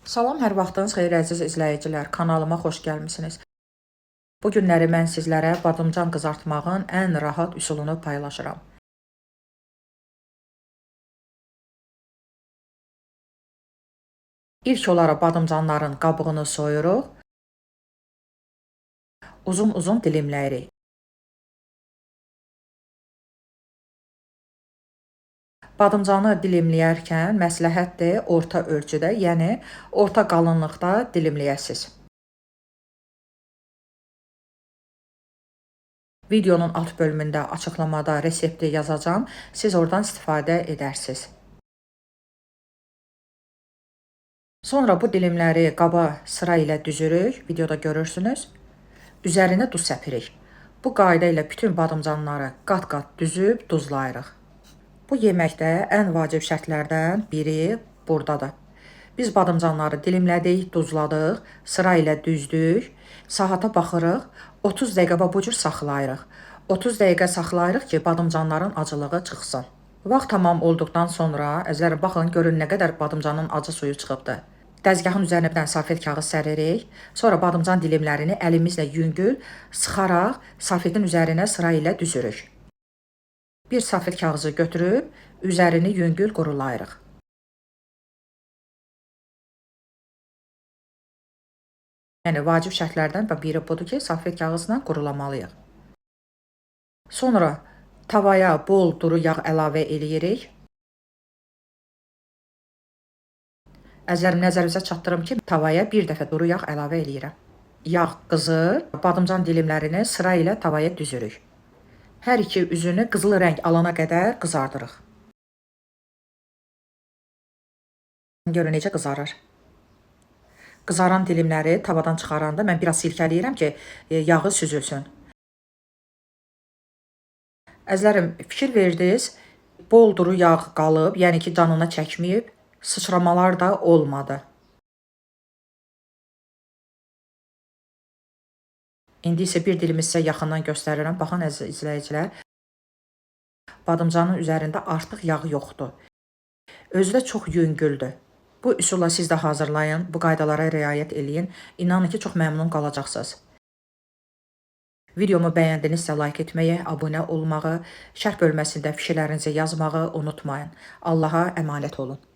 Salam, hər vaxtınız xeyir əziz izləyicilər. Kanalıma xoş gəlmisiniz. Bu günləri mən sizlərə badımcan qızartmağın ən rahat üsulunu paylaşıram. İlk olaraq badımcanların qabığını soyuruq, uzun-uzun dilimləyirik. Badımcanı dilimləyərkən məsləhətdir orta ölçüdə, yəni orta qalınlıqda dilimləyəsiniz. Videonun alt bölümündə açıqlamada resepti yazacağam, siz oradan istifadə edərsiniz. Sonra bu dilimləri qaba sıra ilə düzürük, videoda görürsünüz. Üzərinə duz səpirik. Bu qayda ilə bütün badımcanları qat-qat düzüb duzlayırıq. Bu yeməkdə ən vacib şərtlərdən biri buradadır. Biz badımcanları dilimlədik, duzladıq, sıra ilə düzdük, saata baxırıq, 30 dəqiqə bu cür saxlayırıq. 30 dəqiqə saxlayırıq ki, badımcanların acılığı çıxsın. Vaxt tamam olduqdan sonra, əzizlərim, baxın, görün nə qədər badımcanın acı suyu çıxıbdır. Dəzgahın üzərinə bir dənə salfet kağız səririk. Sonra badımcan dilimlərini əlimizlə yüngül sıxaraq salfetin üzərinə sıra ilə düzürük. Bir salfet kağızı götürüb üzərini yüngül qurulayırıq. Yəni vacib şərtlərdən biri budur ki, salfet kağızla qurulamalıyıq. Sonra tavaya bol duru yağ əlavə edirik. Əzərim, nəzərinizə çatdırım ki, tavaya bir dəfə duru yağ əlavə edirəm. Yağ qızır, badımcan dilimlərini sıra ilə tavaya düzürük. Hər iki üzünü qızıl rəng alana qədər qızardırıq. Görün necə qızarır. Qızaran dilimləri tavadan çıxaranda mən biraz silkələyirəm ki, yağı süzülsün. Əzərim, fikir verdiniz, bol duru yağ qalıb, yəni ki, canına çəkməyib, sıçramalar da olmadı. İndi isə bir dilimi sizə yaxından göstərirəm. Baxın əziz izləyicilər, badımcanın üzərində artıq yağ yoxdur. Özü də çox yüngüldür. Bu üsulla siz də hazırlayın, bu qaydalara riayət eləyin. İnanın ki, çox məmnun qalacaqsınız. Videomu bəyəndinizsə like etməyi, abunə olmağı, şərh bölməsində fikirlərinizi yazmağı unutmayın. Allaha əmanət olun.